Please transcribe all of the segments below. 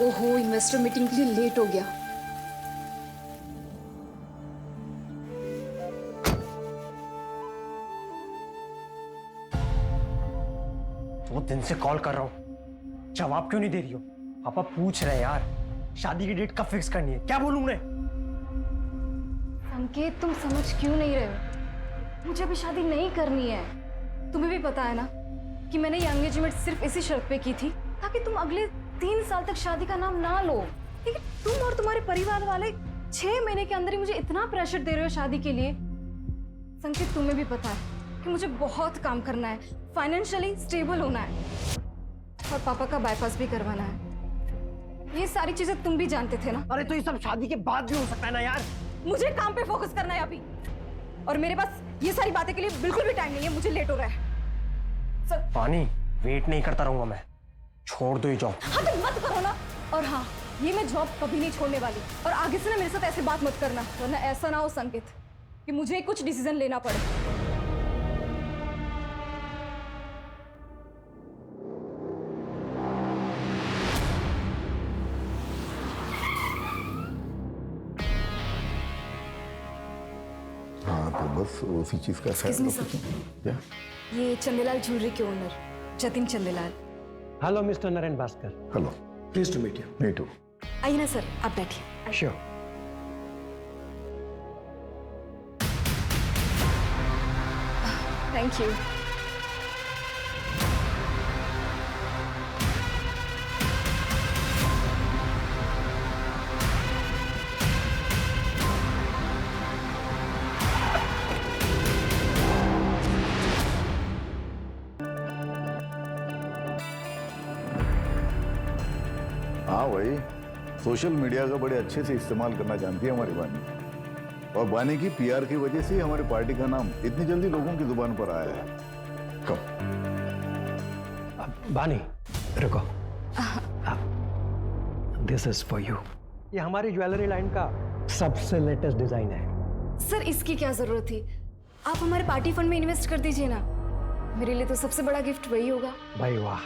ओहो, investor meeting के लिए लेट हो गया। वो दिन से कॉल कर रहा हूँ, जवाब क्यों नहीं दे रही हो? पापा पूछ रहे हैं यार, शादी की डेट कब फिक्स करनी है? क्या बोलूं मैं? संकेत, तुम समझ क्यों नहीं रहे हो? मुझे अभी शादी नहीं करनी है। तुम्हें भी पता है ना कि मैंने ये एंगेजमेंट सिर्फ इसी शर्त पे की थी ताकि तुम अगले 3 साल तक शादी का नाम ना लो। लेकिन तुम और तुम्हारे परिवार वाले 6 महीने के अंदर ही मुझे इतना प्रेशर दे रहे हो शादी के लिए। संकेत, तुम्हें भी पता है कि मुझे बहुत काम करना है, फाइनेंशियली स्टेबल होना है और पापा का बाईपास भी करवाना है। ये सारी चीजें तुम भी जानते थे ना। अरे तो ये सब शादी के बाद भी हो सकता है ना यार। मुझे काम पे फोकस करना है अभी, और मेरे पास ये सारी बातें के लिए बिल्कुल भी टाइम नहीं है। मुझे लेट हो रहा है सर। पानी, वेट नहीं करता रहूंगा मैं, छोड़ दो ये जॉब। हाँ तो मत करो ना। और हाँ, ये मैं जॉब कभी नहीं छोड़ने वाली, और आगे से ना मेरे साथ ऐसे बात मत करना, वरना ऐसा ना हो संकेत कि मुझे कुछ डिसीजन लेना पड़े। हाँ तो बस उसी चीज का Excuse me, sir. क्या? ये चंदेलाल ज्वेलरी के owner Jatin Chandelal. Hello mister Naren Bhaskar. Hello, please to meet you. Me too. आइए ना सर, आप बैठिए। श्योर। Thank you. हाँ भाई, सोशल मीडिया का बड़े अच्छे से इस्तेमाल करना जानती है हमारी बानी, और बानी की पीआर की वजह से ही हमारी पार्टी का नाम इतनी जल्दी लोगों की जुबान पर आया है। कब? बानी रुको, दिस इज फॉर यू। ये हमारी ज्वेलरी लाइन का सबसे लेटेस्ट डिजाइन है। सर, इसकी क्या जरूरत थी? आप हमारे पार्टी फंड में इन्वेस्ट कर दीजिए ना। मेरे लिए तो सबसे बड़ा गिफ्ट वही होगा। भाई वाह,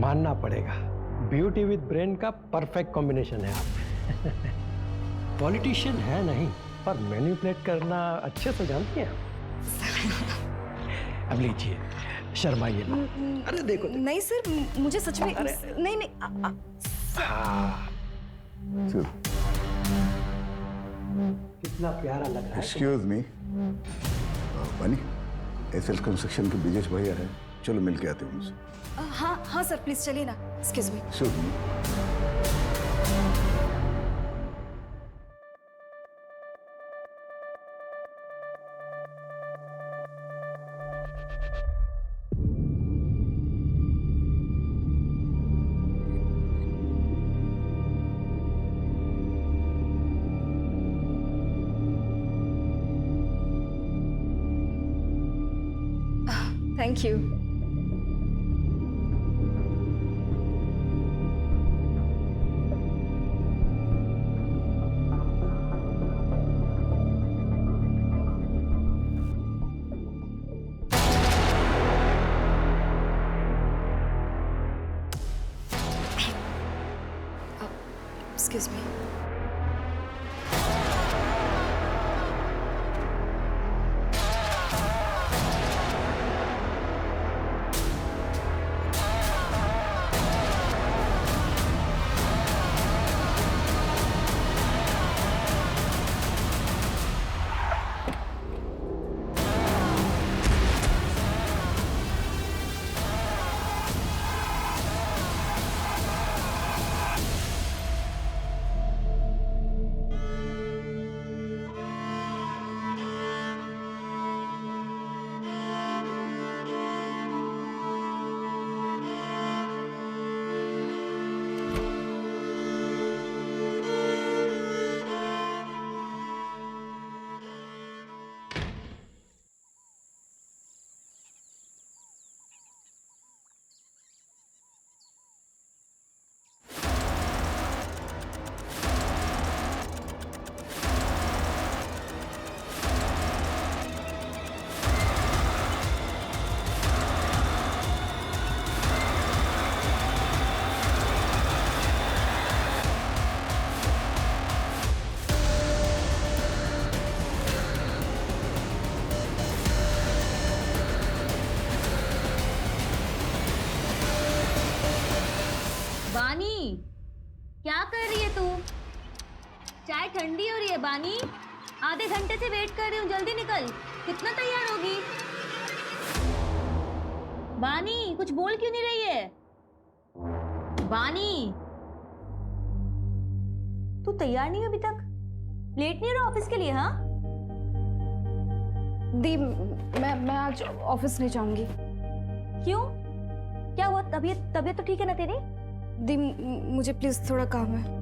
मानना पड़ेगा, ब्यूटी विद ब्रेन का परफेक्ट कॉम्बिनेशन है आप। पॉलिटिशियन है नहीं, पर मैनिपुलेट करना अच्छे से जानती हैं आप। अब लीजिए, शर्माइए ना। अरे देखो, देखो। नहीं सर, मुझे सच में नहीं नहीं हाँ, चल, कितना प्यारा लग रहा है। एक्सक्यूज मी, बानी, एसएल कंस्ट्रक्शन के ब्रिजेश भैया है, चलो मिल के आते हैं उनसे। हाँ हाँ सर, प्लीज चलिए ना। Excuse me. Excuse me. Thank you. Excuse me. बानी, क्या कर रही है तू? चाय ठंडी हो रही है बानी। आधे घंटे से वेट कर रही हूँ, जल्दी निकल। कितना तैयार होगी? बानी कुछ बोल क्यों नहीं रही है? बानी, तू तैयार नहीं है अभी तक? लेट नहीं हो रहा ऑफिस के लिए? हाँ दी, मैं आज ऑफिस नहीं जाऊंगी। क्यों? क्या हुआ? तबीयत तो ठीक है ना तेरी? दी, मुझे प्लीज थोड़ा काम है।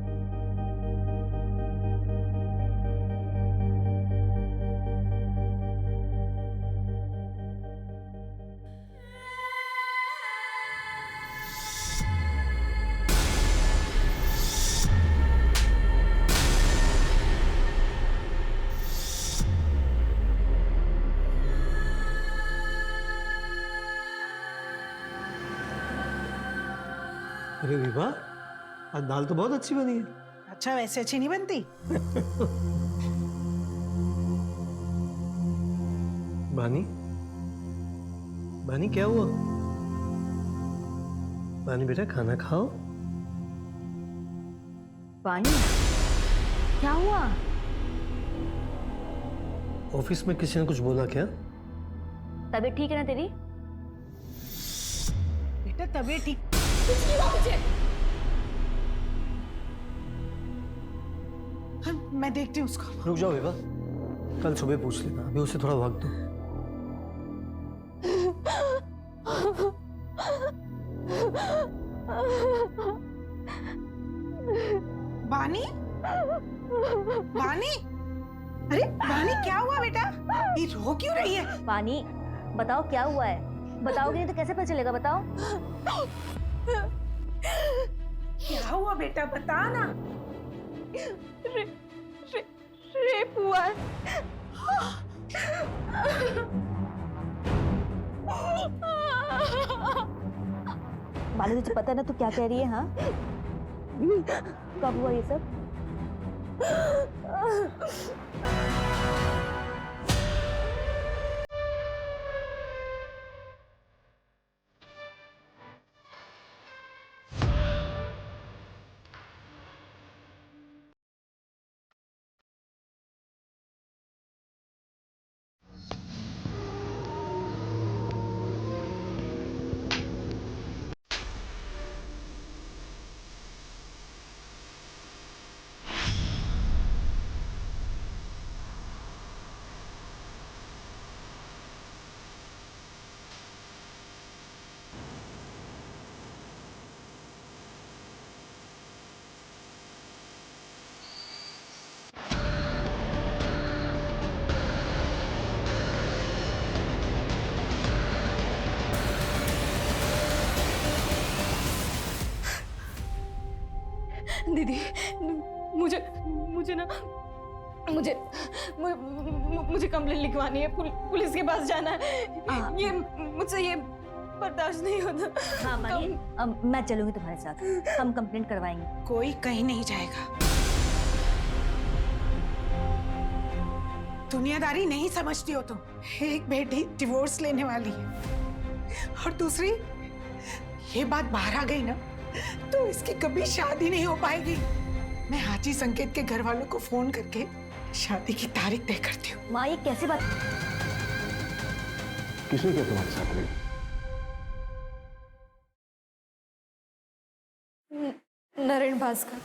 अरे विभा, आज दाल तो बहुत अच्छी बनी है। अच्छा, वैसे अच्छी नहीं बनती? बानी, बानी क्या हुआ? बानी बेटा खाना खाओ। बानी, क्या हुआ? ऑफिस में किसी ने कुछ बोला क्या? तबीयत ठीक है ना तेरी? बेटा तबीयत ठीक? हाँ, मैं देखती हूँ उसको। रुक जाओ विभा, कल सुबह पूछ लेना, अभी उसे थोड़ा वक्त दो। बानी, बानी, अरे बानी क्या हुआ बेटा? ये रो क्यों रही है? बानी, बताओ क्या हुआ है? बताओगे नहीं तो कैसे पता चलेगा? बताओ। क्या हुआ बेटा, बता ना। रेप हुआ है। बानी तुझे पता है ना तू क्या कह रही है? हाँ, कब हुआ ये सब? दीदी, मुझे मुझे ना मुझे मुझे कंप्लेंट लिखवानी है। पुलिस के पास जाना है। ये मुझसे ये बर्दाश्त नहीं होता। हाँ बानी, मैं चलूंगी तुम्हारे साथ। हम कंप्लेंट करवाएंगे। कोई कहीं नहीं जाएगा। दुनियादारी नहीं समझती हो तुम। एक बेटी डिवोर्स लेने वाली है और दूसरी, ये बात बाहर आ गई ना तो इसकी कभी शादी नहीं हो पाएगी। मैं हाजी संकेत के घर वालों को फोन करके शादी की तारीख तय करती हूँ। माँ ये कैसी बात? किसने क्या तुम्हारे साथ रही? नरेन भास्कर।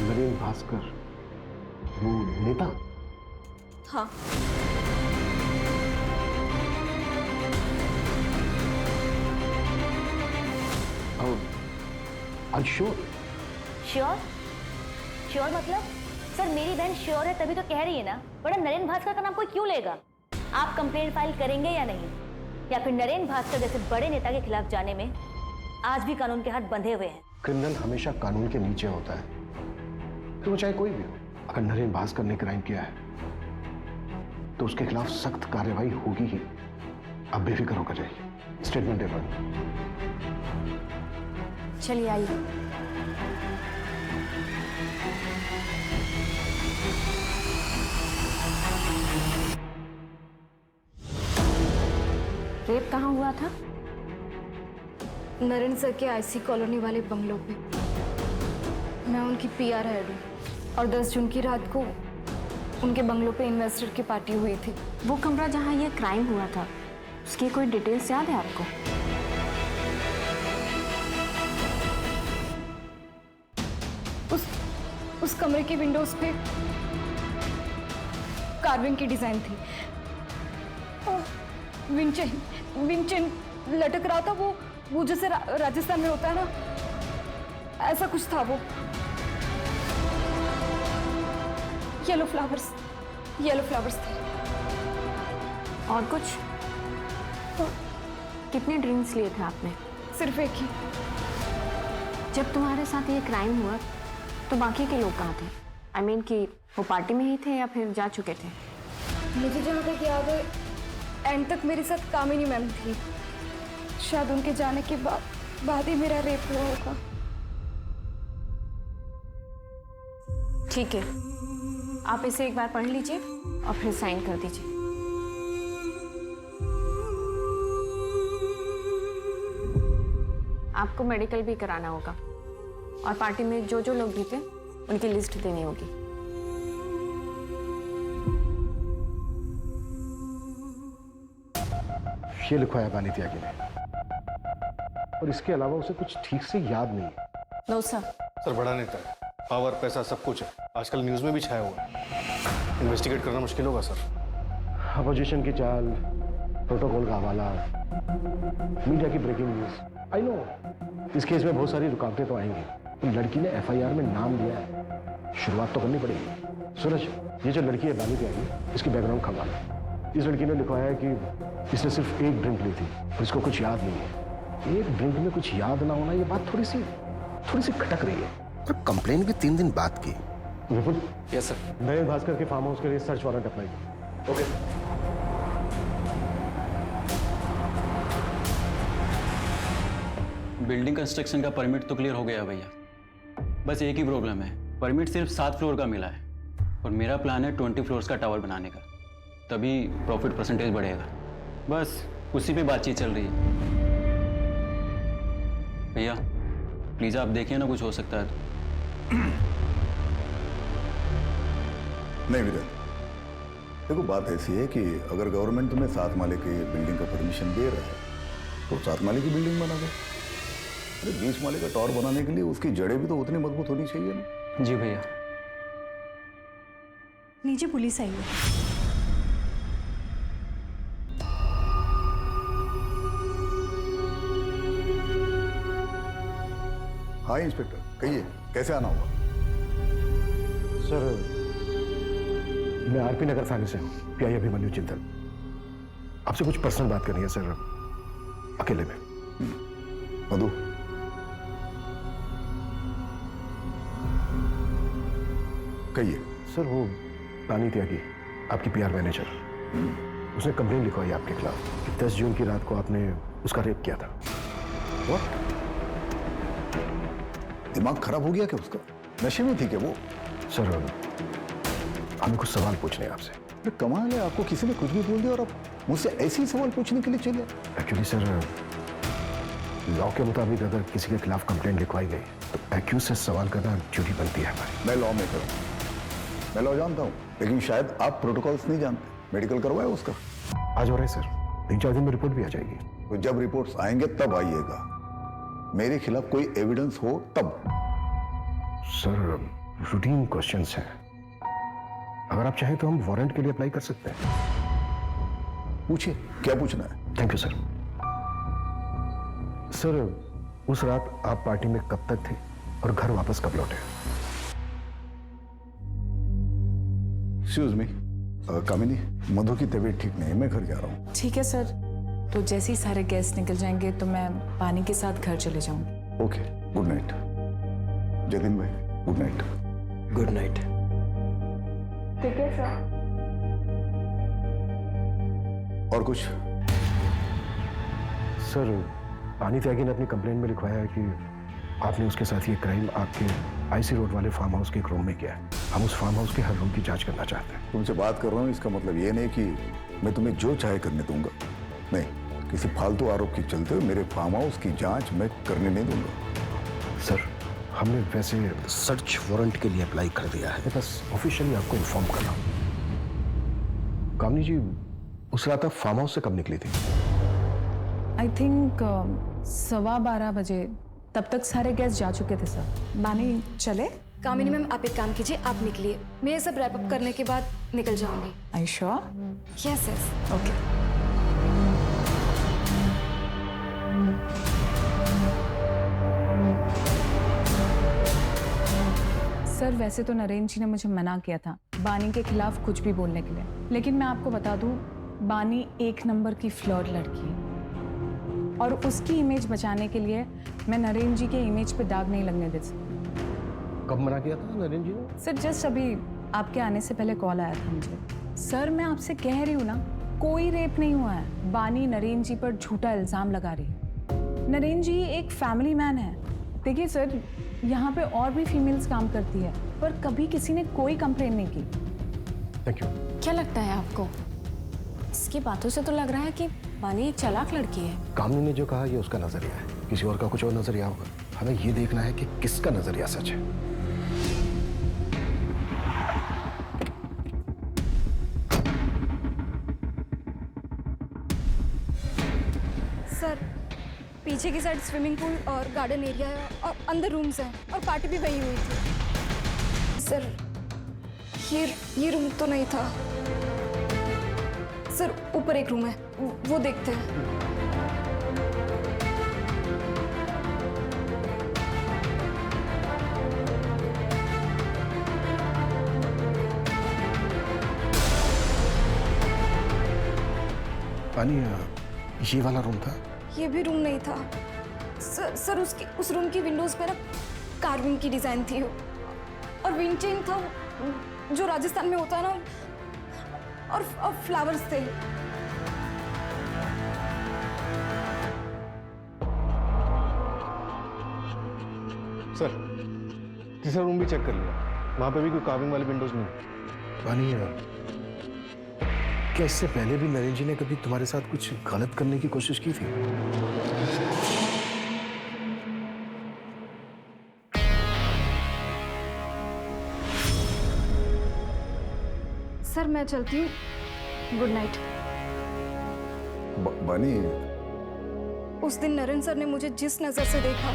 नरेन भास्कर, वो नेता? हाँ। श्योर? श्योर? श्योर मतलब? सर मेरी बहन श्योर है तभी तो कह रही है ना, वरना नरेन भास्कर का नाम कोई क्यों लेगा? आप कंप्लेंट फाइल करेंगे या नहीं? या फिर नरेन भास्कर जैसे बड़े नेता के खिलाफ जाने में आज भी कानून के हाथ बंधे हुए हैं? क्रिमिनल हमेशा कानून के नीचे होता है, तो वो चाहे कोई भी हो। अगर नरेन भास्कर ने क्राइम किया है तो उसके खिलाफ सख्त कार्रवाई होगी ही। अब बेफिक्र होकर जाइए। स्टेटमेंट दे दो। चलिए आइए। रेप कहाँ हुआ था? नरेंद्र सर के आईसी कॉलोनी वाले बंगलों पे। मैं उनकी पीआर हेड हूँ और 10 जून की रात को उनके बंगलों पे इन्वेस्टर की पार्टी हुई थी। वो कमरा जहाँ ये क्राइम हुआ था, उसकी कोई डिटेल्स याद है आपको? उस कमरे की विंडोज पे कार्विंग की डिजाइन थी। विंचेन लटक रहा था, वो जैसे राजस्थान में होता है ना, ऐसा कुछ था वो। येलो फ्लावर्स थे। और कुछ? कितने ड्रिंक्स लिए थे आपने? सिर्फ एक ही। जब तुम्हारे साथ ये क्राइम हुआ तो बाकी के लोग कहाँ थे? आई मीन कि वो पार्टी में ही थे या फिर जा चुके थे? मुझे जहाँ तक याद है, एंड तक मेरे साथ कामिनी मैम थी। शायद उनके जाने के बाद ही मेरा रेप हुआ होगा। ठीक है, आप इसे एक बार पढ़ लीजिए और फिर साइन कर दीजिए। आपको मेडिकल भी कराना होगा और पार्टी में जो जो लोग भी थे उनकी लिस्ट देनी होगी। ये लिखवाया है बानी त्यागी ने, और इसके अलावा उसे कुछ ठीक से याद नहीं है। No sir. सर बड़ा नेता है, पावर पैसा सब कुछ है, आजकल न्यूज में भी छाया हुआ है। इन्वेस्टिगेट करना मुश्किल होगा सर। अपोजिशन की चाल, प्रोटोकॉल का हवाला, मीडिया की ब्रेकिंग न्यूज। आई नो इस केस में बहुत सारी रुकावटें तो आएंगी, तो लड़की ने एफआईआर में नाम लिया है, शुरुआत तो करनी पड़ेगी। सूरज, ये जो लड़की है बानी त्यागी, इसकी बैकग्राउंड खंगालो। इस लड़की ने लिखवाया है कि इसने सिर्फ एक ड्रिंक ली थी और इसको कुछ याद नहीं है। एक ड्रिंक में कुछ याद ना होना, ये बात थोड़ी सी खटक रही है। और कंप्लेन भी 3 दिन बाद की। विपुल, यस सर। नरेंद्र भास्कर के फार्म हाउस के लिए सर्च वारंट अप्लाई करो। ओके। बिल्डिंग कंस्ट्रक्शन का परमिट तो क्लियर हो गया भैया, बस एक ही प्रॉब्लम है, परमिट सिर्फ 7 फ्लोर का मिला है और मेरा प्लान है 20 फ्लोर्स का टावर बनाने का, तभी प्रॉफिट परसेंटेज बढ़ेगा। बस उसी पे बातचीत चल रही है। भैया प्लीज़ आप देखिए ना, कुछ हो सकता है तो। नहीं विजय, देखो बात ऐसी है कि अगर गवर्नमेंट तुम्हें 7 माले की बिल्डिंग का परमिशन दे रहा है तो 7 माले की बिल्डिंग बना दो। अरे 20 माले का टावर बनाने के लिए उसकी जड़ें भी तो उतनी मजबूत होनी चाहिए ना। जी भैया। नीचे पुलिस आई है। हाँ इंस्पेक्टर, कहिए कैसे आना होगा? सर, मैं आरपी नगर थाने से हूँ, पीआई अभिमन्यु चिंतन। आपसे कुछ पर्सनल बात करनी है सर, अकेले में। मधु, कहिए। सर, वो बानी त्यागी, आपकी पीआर मैनेजर, उसने कंप्लेन लिखवाई आपके खिलाफ कि 10 जून की रात को आपने उसका रेप किया था। What? दिमाग खराब हो गया क्या उसका? नशे में थी क्या वो? सर, हमें कुछ सवाल पूछने हैं आपसे। अरे कमाल है, आपको किसी ने कुछ भी बोल दिया और आप मुझसे ऐसे ही सवाल पूछने के लिए चले। एक्चुअली सर, लॉ के मुताबिक अगर किसी के खिलाफ कंप्लेंट लिखवाई गई तो एक्यूज से सवाल करना ड्यूटी बनती है हमारी। मैं लॉ मेकर हूँ, मैं लॉ जानता हूँ, लेकिन शायद आप प्रोटोकॉल्स नहीं जानते। मेडिकल करवाया उसका? आज हो रहा है सर, 3-4 दिन में रिपोर्ट भी आ जाएगी। तो जब रिपोर्ट्स आएंगे तब आइएगा, मेरे खिलाफ कोई एविडेंस हो तब। सर, रूटीन क्वेश्चंस हैं, अगर आप चाहें तो हम वारंट के लिए अप्लाई कर सकते हैं। पूछिए, क्या पूछना है? Thank you sir. सर, उस रात आप पार्टी में कब तक थे और घर वापस कब लौटे? एक्सक्यूज मी, कामिनी, मधु की तबीयत ठीक नहीं है, मैं घर जा रहा हूँ। ठीक है सर, तो जैसे ही सारे गेस्ट निकल जाएंगे तो मैं पानी के साथ घर चले जाऊंगी। Okay, good night. जतिन भाई, गुड नाइट। Good night. ठीक है सर। और कुछ? सर, बानी त्यागी ने अपनी कंप्लेंट में लिखवाया है कि आपने उसके साथ ये क्राइम आपके आईसी रोड वाले फार्म हाउस के एक रूम में किया है। हम उस फार्म हाउस के हर रूम की जांच करना चाहते हैं। तुमसे बात कर रहा हूँ, इसका मतलब ये नहीं कि मैं तुम्हें जो चाहे करने दूंगा। नहीं, किसी फालतू आरोप के चलते मेरे फार्म हाउस की जांच मैं करने नहीं दूंगा। सर, हमने वैसे सर्च वारंट के लिए अप्लाई कर दिया है, बस ऑफिशियली आपको इन्फॉर्म कर रहा हूँ। कामनी जी, उस रात आप फार्म हाउस से कब निकली थी? आई थिंक 12:15 बजे। तब तक सारे गेस्ट जा चुके थे सर। बानी चले? कामिनी मैम, आप एक काम कीजिए, आप निकलिए, मैं ये सब रैप अप करने के बाद निकल जाऊंगी। I sure? Yes yes. Okay. Sir, वैसे तो नरेन जी ने मुझे मना किया था बानी के खिलाफ कुछ भी बोलने के लिए, लेकिन मैं आपको बता दूं, बानी एक नंबर की फ्लर्ट लड़की है और उसकी इमेज बचाने के लिए मैं नरेन जी के इमेज पे दाग नहीं लगने दे सकती। कब मना किया था नरेन जी ने? सर, जस्ट अभी आपके आने से पहले कॉल आया था मुझे। सर, मैं आपसे कह रही हूँ ना, कोई रेप नहीं हुआ है। बानी नरेन जी पर झूठा इल्जाम लगा रही है। नरेन जी एक फैमिली मैन है। देखिए सर, यहाँ पे और भी फीमेल्स काम करती है, पर कभी किसी ने कोई कंप्लेन नहीं की। Thank you. क्या लगता है आपको? इसकी बातों से तो लग रहा है कि बानी एक चालाक लड़की है। कामनी ने जो कहा ये उसका नजरिया है, किसी और का कुछ और नजरिया होगा। हमें ये देखना है कि किसका नजरिया सच है। सर, पीछे की साइड स्विमिंग पूल और गार्डन एरिया है और अंदर रूम्स हैं और पार्टी भी वहीं हुई थी। सर, ये रूम तो नहीं था। सर, ऊपर एक रूम है, वो देखते हैं। पानी, ये वाला रूम था? ये भी रूम नहीं था। सर, उस रूम की विंडोज पे ना कार्विंग की डिजाइन थी और विंड चेन था जो राजस्थान में होता है ना, और फ्लावर्स थे। सर, तीसरा रूम भी चेक कर लिया, वहां पे भी कोई कार्विंग वाली विंडोज नहीं। पानी, क्या इससे पहले भी नरेन जी ने कभी तुम्हारे साथ कुछ गलत करने की कोशिश की थी? सर, मैं चलती हूँ, गुड नाइट। बानी, उस दिन नरेन सर ने मुझे जिस नजर से देखा,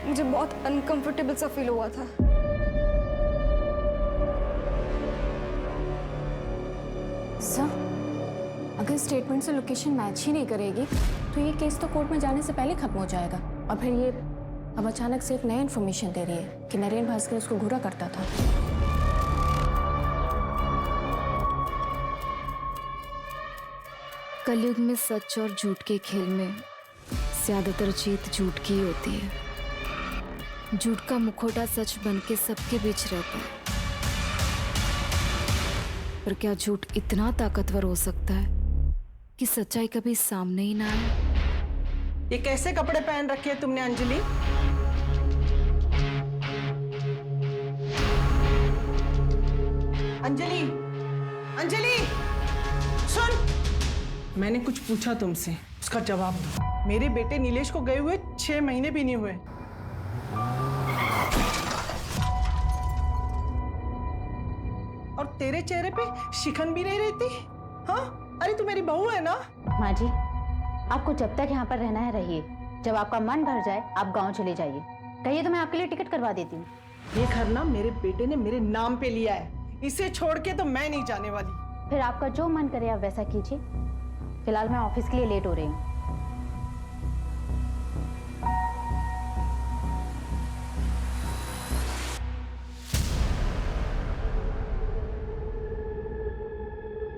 मुझे बहुत अनकंफर्टेबल सा फील हुआ था। सर, अगर स्टेटमेंट से लोकेशन मैच ही नहीं करेगी तो ये केस तो कोर्ट में जाने से पहले खत्म हो जाएगा। और फिर ये अब अचानक से एक नई इन्फॉर्मेशन दे रही है कि नरेन भास्कर उसको घूरा करता था। कलयुग में सच और झूठ के खेल में ज्यादातर जीत झूठ की ही होती है। झूठ का मुखौटा सच बन के सबके बीच रहता है, पर क्या झूठ इतना ताकतवर हो सकता है कि सच्चाई कभी सामने ही ना आए? ये कैसे कपड़े पहन रखे हैं तुमने अंजलि? अंजलि, अंजलि, सुन, मैंने कुछ पूछा तुमसे, उसका जवाब दो। मेरे बेटे नीलेश को गए हुए 6 महीने भी नहीं हुए। और तेरे चेहरे पे शिकन भी नहीं रहती? हाँ, अरे तू मेरी बहू है ना? माँ जी, आपको जब तक यहाँ पर रहना है रहिए, जब आपका मन भर जाए आप गांव चले जाइए। कहिए तो मैं आपके लिए टिकट करवा देती हूँ। ये घर ना मेरे बेटे ने मेरे नाम पे लिया है, इसे छोड़ के तो मैं नहीं जाने वाली। फिर आपका जो मन करे आप वैसा कीजिए। फिलहाल मैं ऑफिस के लिए लेट हो रही हूँ।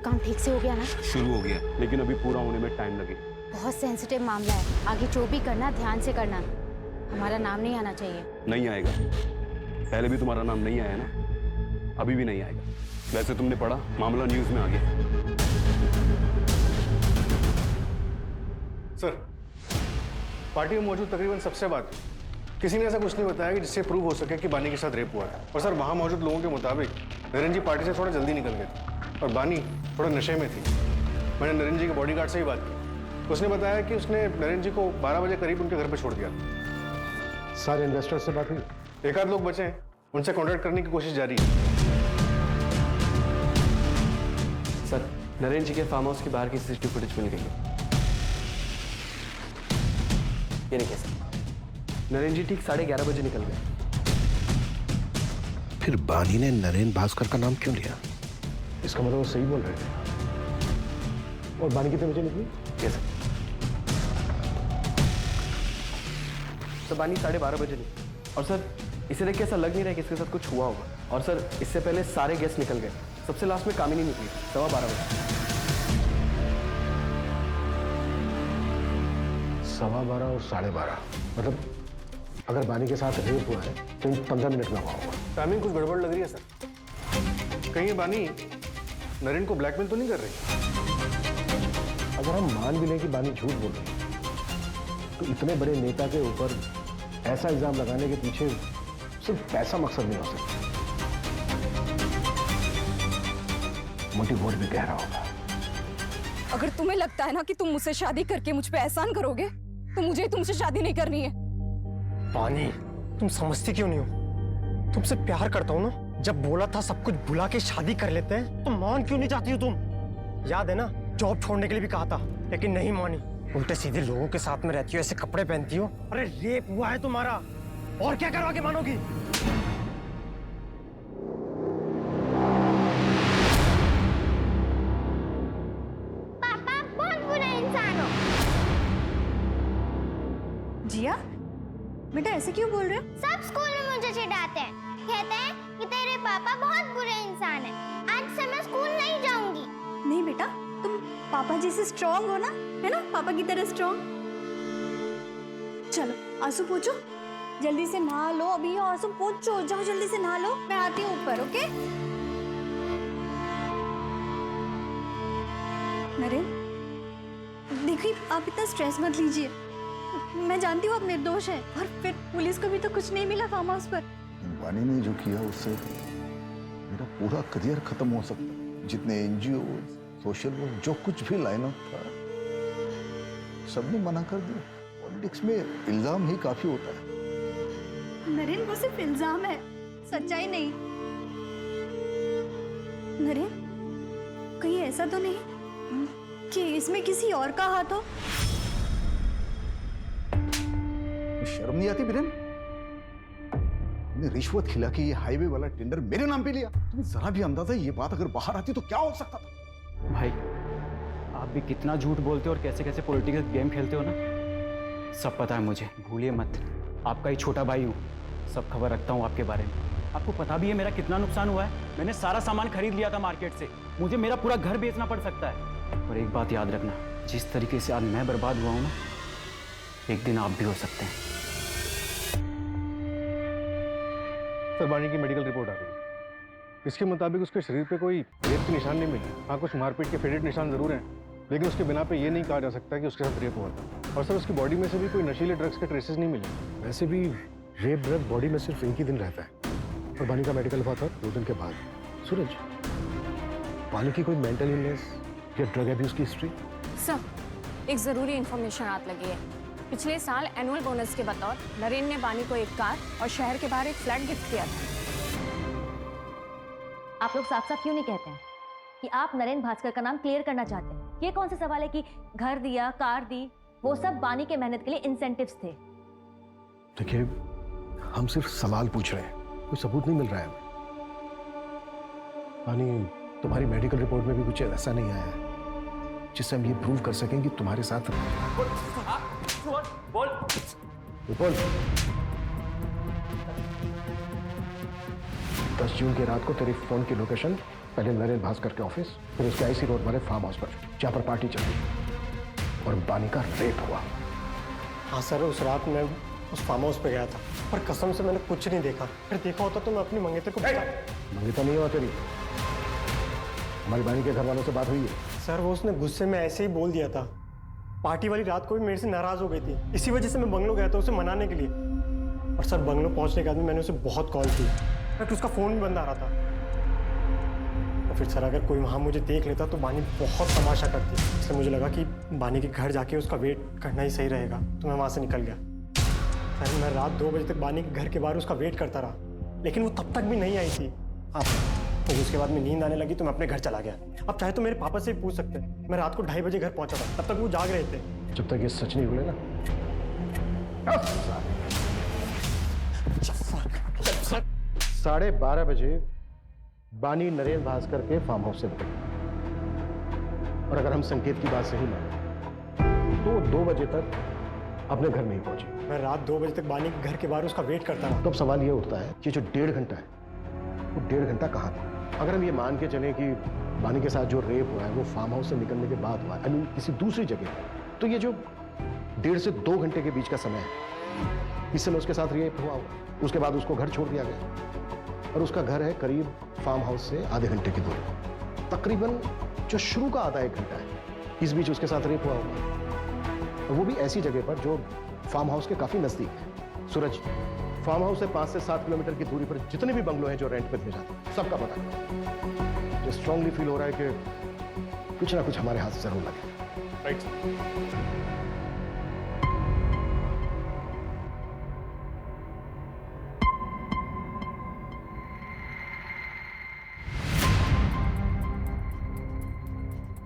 काम ठीक से हो गया ना? शुरू हो गया, लेकिन अभी पूरा होने में टाइम लगेगा। बहुत सेंसिटिव मामला है, आगे जो भी करना ध्यान से करना। हमारा नाम नहीं आना चाहिए। नहीं आएगा, पहले भी तुम्हारा नाम नहीं आया ना, अभी भी नहीं आएगा। वैसे तुमने पढ़ा, मामला न्यूज में आ गया। सर, पार्टी में मौजूद तकरीबन सबसे बात किसी ने ऐसा कुछ नहीं बताया कि जिससे प्रूव हो सके कि बानी के साथ रेप हुआ था। और सर, वहां मौजूद लोगों के मुताबिक नरेन जी पार्टी से थोड़ा जल्दी निकल गए थे और बानी थोड़ा नशे में थी। मैंने नरेन जी के बॉडीगार्ड से ही बात की, उसने बताया कि उसने नरेंद्र जी को 12 बजे करीब उनके घर पे छोड़ दिया। सारे इन्वेस्टर्स से बात हुई? एक आध लोग बचे हैं, उनसे कॉन्टैक्ट करने की कोशिश जारी है। सर, नरेंद्र जी के फार्म हाउस के बाहर की सीसीटीवी फुटेज मिल गई है। ये देखिए सर, नरेंद्र जी ठीक 11:30 बजे निकल गए। फिर बानी ने नरेंद्र भास्कर का नाम क्यों लिया? इसका मतलब वो सही बोल रहे थे। और बानी कितने बजे निकली? यस सर, बानी 12:30 बजे निकली। और सर, इसे देख के ऐसा लग नहीं रहा कि इसके साथ कुछ हुआ होगा। और सर, इससे पहले सारे गेस्ट निकल गए। सबसे लास्ट में कामिनी निकली 12:15 बजे। 12:15 और 12:30, मतलब अगर बानी के साथ रेप हुआ है तो इन 15 मिनट में हुआ होगा। टाइमिंग कुछ गड़बड़ लग रही है सर। कहीं ये बानी नरेंद्र को ब्लैकमेल तो नहीं कर रही? अगर हम मान भी लें कि बानी झूठ बोल रही है, तो इतने बड़े नेता के ऊपर ऐसा इल्जाम लगाने के पीछे सिर्फ पैसा मकसद नहीं हो सकता। मोटिव और भी गहरा होगा। अगर तुम्हें लगता है ना कि तुम मुझसे शादी करके मुझ पे एहसान करोगे, तो मुझे तुमसे शादी नहीं करनी है। पानी, तुम समझती क्यों नहीं हो? तुमसे प्यार करता हूँ ना। जब बोला था सब कुछ भुला के शादी कर लेते हैं, तो मान क्यों नहीं चाहती हो तुम? याद है ना, जॉब छोड़ने के लिए भी कहा था, लेकिन नहीं मानी। उल्टे सीधे लोगों के साथ में रहती हो, ऐसे कपड़े पहनती हो। अरे रेप हुआ है तुम्हारा, और क्या करवा के मानोगी? पापा बहुत बुरा इंसान हो। जिया, बेटा ऐसे क्यों बोल रहे हो? सब स्कूल में मुझे चिढ़ाते हैं, कहते हैं कि तेरे पापा बहुत बुरे इंसान हैं। आज से मैं स्कूल नहीं जाऊंगी। नहीं बेटा, तुम पापा जी से स्ट्रॉन्ग हो ना, है ना? पापा की तरह स्ट्रॉन्ग। चलो आंसू पोंछो, जल्दी से नहा लो। अभी आंसू पोंछो, जाओ जल्दी से नहा लो। मैं आती हूँ ऊपर, ओके? नरेंद्र, देखिए आप इतना स्ट्रेस मत लीजिए। मैं जानती हूँ आप निर्दोष है, और फिर पुलिस को भी तो कुछ नहीं मिला फार्म हाउस पर। बानी ने जो किया उससे मेरा पूरा करियर खत्म हो सकता है। जितने एनजीओ, सोशल वर्क, जो कुछ भी लाइन अप था, सबने मना कर दिया। पॉलिटिक्स में इल्जाम ही काफी होता है। नरेंद्र, वो सिर्फ इल्जाम है, सच्चाई नहीं। नरेंद्र, कहीं ऐसा तो नहीं कि इसमें किसी और का हाथ हो? शर्म नहीं आती बिरेन? तुमने रिश्वत खिला के ये हाईवे वाला टेंडर मेरे नाम पे लिया। तुम्हें जरा भी अंदाजा है ये बात अगर बाहर आती तो क्या हो सकता था? भाई, आप भी कितना झूठ बोलते हो और कैसे कैसे पॉलिटिकल गेम खेलते हो ना, सब पता है मुझे। भूलिए मत, आपका ही छोटा भाई हूँ, सब खबर रखता हूँ आपके बारे में। आपको पता भी है मेरा कितना नुकसान हुआ है। मैंने सारा सामान खरीद लिया था मार्केट से, मुझे मेरा पूरा घर बेचना पड़ सकता है। और एक बात याद रखना, जिस तरीके से आज मैं बर्बाद हुआ हूँ ना, एक दिन आप भी हो सकते हैं। सर, बानी की मेडिकल रिपोर्ट आ गई। इसके मुताबिक उसके शरीर पे कोई रेप के निशान नहीं मिले। हाँ, कुछ मारपीट के फेडेड निशान जरूर हैं, लेकिन उसके बिना पे ये नहीं कहा जा सकता कि उसके साथ रेप हुआ था। और सर, उसकी बॉडी में से भी कोई नशीले ड्रग्स के ट्रेसेस नहीं मिले। वैसे भी रेप ड्रग बॉडी में सिर्फ एक ही दिन रहता है, और बानी का मेडिकल हुआ था 2 दिन के बाद। सूरज, बानी की कोई मेंटल इलनेस या ड्रग एब्यूज की हिस्ट्री? सर, एक ज़रूरी इन्फॉर्मेशन हाथ लगी है। पिछले साल एनुअल बोनस के बतौर नरेंद्र ने बानी को एक कार और शहर के बाहर एक फ्लैट गिफ्ट किया था। आप लोग साफ साफ क्यों नहीं कहते हैं कि आप नरेंद्र भास्कर का नाम क्लियर करना चाहते हैं? ये कौन सा सवाल है कि घर दिया, कार दी, वो सब बानी के मेहनत के लिए इंसेंटिव्स थे। देखिए, हम सिर्फ सवाल पूछ रहे हैं, कोई सबूत नहीं मिल रहा है हमें। बानी, तुम्हारी मेडिकल रिपोर्ट में भी कुछ ऐसा नहीं आया है जिससे हम ये प्रूव कर सकें कि तुम्हारे साथ बोल 10 जून की रात को तेरी फोन की लोकेशन पहले नरेंद्र भास्कर के ऑफिस, फिर उसके आईसी रोड वाले फार्म हाउस पर, जहां पर पार्टी चल रही और बानी का रेप हुआ। हाँ सर, उस रात मैं उस फार्म हाउस पे गया था, पर कसम से मैंने कुछ नहीं देखा। फिर देखा होता तो मैं अपनी मंगेतर को मंगेतर नहीं हुआ तेरी, हमारी बानी के घर वालों से बात हुई है। सर, वो उसने गुस्से में ऐसे ही बोल दिया था। पार्टी वाली रात को भी मेरे से नाराज हो गई थी, इसी वजह से मैं बंगलो गया था उसे मनाने के लिए। और सर, बंगलो पहुंचने के बाद मैंने उसे बहुत कॉल की, बट उसका फोन भी बंद आ रहा था। और फिर सर अगर कोई वहाँ मुझे देख लेता तो बानी बहुत तमाशा करती, इसलिए मुझे लगा कि बानी के घर जाके उसका वेट करना ही सही रहेगा, तो मैं वहाँ से निकल गया। सर मैं रात 2 बजे तक बानी के घर के बाहर उसका वेट करता रहा, लेकिन वो तब तक भी नहीं आई थी। हाँ, तो उसके बाद में नींद आने लगी तो मैं अपने घर चला गया। अब चाहे तो मेरे पापा से भी पूछ सकते हैं, मैं रात को 2:30 बजे घर पहुंचा था, तब तक वो जाग रहे थे। जब तक ये सच नहीं हुए ना। सर 12:30 बजे बानी नरेन भास्कर के फार्म हाउस से निकली, और अगर हम संकेत की बात सही माने तो 2 बजे तक अपने घर नहीं पहुंची। मैं रात 2 बजे तक बानी के घर के बाहर उसका वेट करता रहा। तो अब सवाल ये उठता है कि जो 1.5 घंटा है वो 1.5 घंटा कहाँ था? अगर हम ये मान के चलें कि बानी के साथ जो रेप हुआ है वो फार्म हाउस से निकलने के बाद हुआ है, किसी दूसरी जगह, तो ये जो 1.5 से 2 घंटे के बीच का समय है, इस समय उसके साथ रेप हुआ होगा। उसके बाद उसको घर छोड़ दिया गया, और उसका घर है करीब फार्म हाउस से आधे घंटे की दूरी, तकरीबन जो शुरू का आधा 1 घंटा है, इस बीच उसके साथ रेप हुआ होगा, और वो भी ऐसी जगह पर जो फार्म हाउस के काफी नजदीक है। सूरज, फार्म हाउस से 5 से 7 किलोमीटर की दूरी पर जितने भी बंगलो हैं जो रेंट पे दिए जाते हैं, सबका पता है। जो स्ट्रांगली फील हो रहा है कि कुछ ना कुछ हमारे हाथ से जरूर लगे। राइट।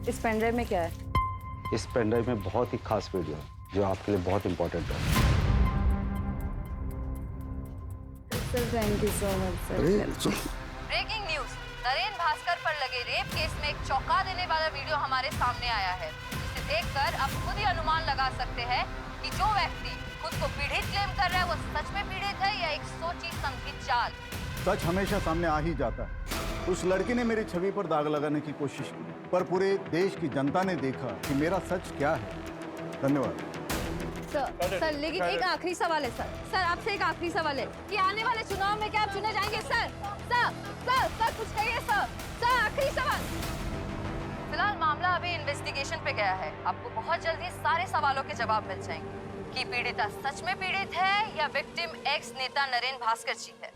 इस पेनड्राइव में क्या है? इस पेनड्राइव में बहुत ही खास वीडियो है जो आपके लिए बहुत इंपॉर्टेंट है। Sir thank you so much sir. Breaking news, Naren Bhaskar पर लगे रेप केस में एक चौंका देने वाला वीडियो हमारे सामने आया है, जिसे देखकर आप खुद ही अनुमान लगा सकते हैं कि जो व्यक्ति खुद को पीड़ित क्लेम कर रहा है वो सच में पीड़ित है या एक सोची समझी चाल। सच हमेशा सामने आ ही जाता है। उस लड़की ने मेरी छवि पर दाग लगाने की कोशिश की, पर पूरे देश की जनता ने देखा कि मेरा सच क्या है। धन्यवाद। सर लेकिन एक आखिरी सवाल है सर आपसे एक आखिरी सवाल है कि आने वाले चुनाव में क्या आप चुने जाएंगे? सर कुछ कहिए सर आखिरी सवाल। फिलहाल मामला अभी इन्वेस्टिगेशन पे गया है, आपको बहुत जल्दी सारे सवालों के जवाब मिल जाएंगे कि पीड़िता सच में पीड़ित है या विक्टिम एक्स नेता नरेन भास्कर जी है।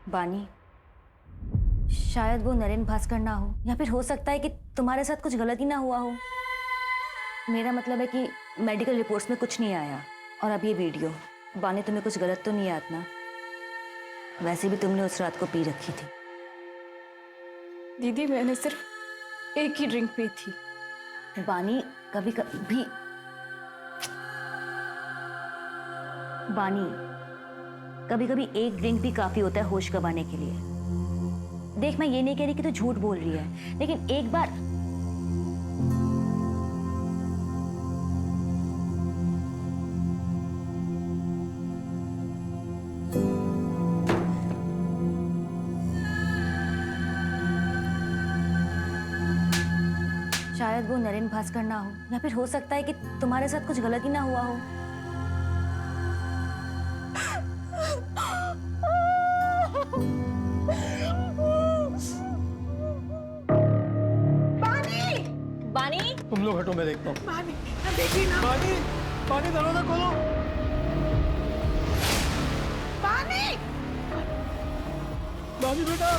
बानी, शायद वो नरेन भास्कर ना हो, या फिर हो सकता है कि तुम्हारे साथ कुछ गलती ना हुआ हो। मेरा मतलब है कि मेडिकल रिपोर्ट्स में कुछ नहीं आया, और अब ये वीडियो। बानी, तुम्हें कुछ गलत तो नहीं याद ना? वैसे भी तुमने उस रात को पी रखी थी। दीदी मैंने सिर्फ एक ही ड्रिंक पी थी। बानी, कभी कभी एक ड्रिंक भी काफी होता है होश गंवाने के लिए। देख, मैं ये नहीं कह रही कि तू झूठ बोल रही है, लेकिन एक बार शायद वो नरेन भास्कर ना हो, या फिर हो सकता है कि तुम्हारे साथ कुछ गलती ना हुआ हो। बानी, तुम लोग हटो, मैं देखता हूँ। बानी, देखिए ना। बानी दरवाजा खोलो। बानी बेटा।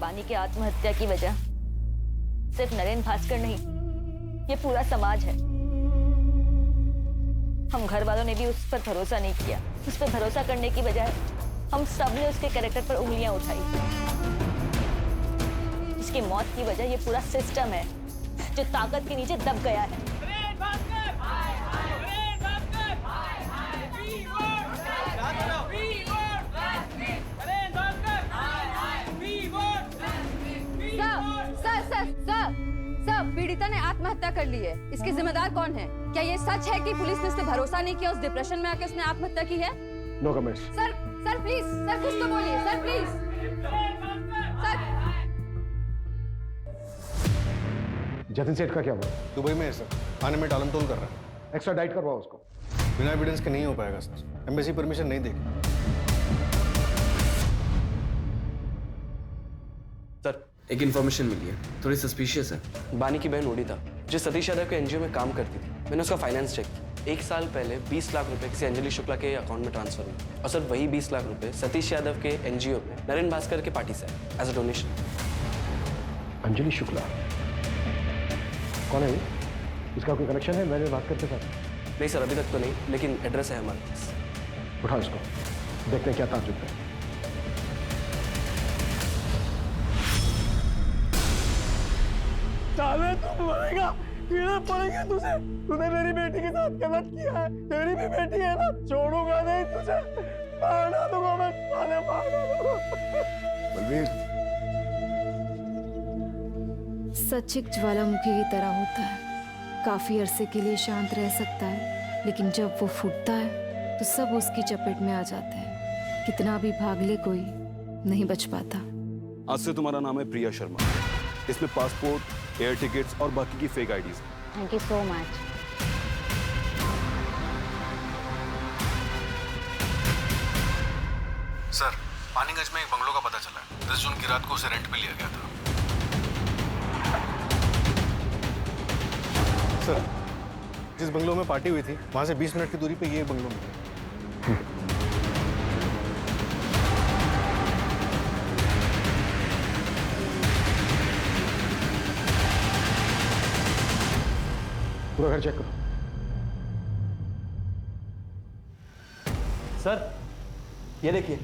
बानी की आत्महत्या की वजह सिर्फ नरेन भास्कर नहीं, ये पूरा समाज है। हम घर वालों ने भी उस पर भरोसा नहीं किया। उस पर भरोसा करने की बजाय हम सब ने उसके कैरेक्टर पर उंगलियां उठाई। इसकी मौत की वजह ये पूरा सिस्टम है जो ताकत के नीचे दब गया है। सर पीड़िता ने आत्महत्या कर ली है, इसके जिम्मेदार कौन है? क्या ये सच है कि पुलिस ने उस पे भरोसा नहीं किया, उस डिप्रेशन में आके उसने आत्महत्या की है? No comments. Sir sir please, sir कुछ तो बोलिए सर, प्लीज सर। जतिन सेठ का क्या हुआ? दुबई में है सर, आने में टालमटोल कर रहा है। एक्स्ट्रा डाइट करवाओ उसको। बिना एविडेंस के नहीं हो पाएगा सर, एम्बेसी परमिशन नहीं देगी। सर एक इन्फॉर्मेशन मिली है, थोड़ी सस्पिशियस है। बानी की बहन ओडिता जो सतीश यादव के एनजीओ में काम करती थी, मैंने उसका फाइनेंस चेक किया। 1 साल पहले 20 लाख रुपए किसी अंजलि शुक्ला के अकाउंट में ट्रांसफर हुए और सर वही 20 लाख रुपए सतीश यादव के एनजीओ में नरेन भास्कर के पार्टी से as a donation. Anjali Shukla कौन है? इसका कोई कनेक्शन है नरेन भास्कर के साथ? नहीं सर अभी तक तो नहीं, लेकिन एड्रेस है हमारे पास। उठाओ इसको, देखते हैं क्या ताज्जुब है। साले तू मरेगा, कीड़े पड़ेंगे तुझे। तूने मेरी बेटी के साथ गलत किया है, तेरी भी बेटी है ना, छोड़ूंगा नहीं तुझे, मार दूंगा मैं, साले मार दूंगा। बलवीर, सच एक ज्वालामुखी की तरह होता है, काफी अरसे के लिए शांत रह सकता है, लेकिन जब वो फूटता है तो सब उसकी चपेट में आ जाते हैं। कितना भी भाग ले कोई नहीं बच पाता। आज से तुम्हारा नाम है प्रिया शर्मा। इसमें पासपोर्ट, एयर टिकट्स और बाकी की फेक आईडीज हैं। Thank you so much. Sir Paniganj में एक बंगलो का पता चला है, 10 जून की रात को उसे रेंट पे लिया गया था। सर जिस बंगलो में पार्टी हुई थी वहां से 20 मिनट की दूरी पे ये बंगलो मिला। पूरा घर चेक करो। सर ये देखिए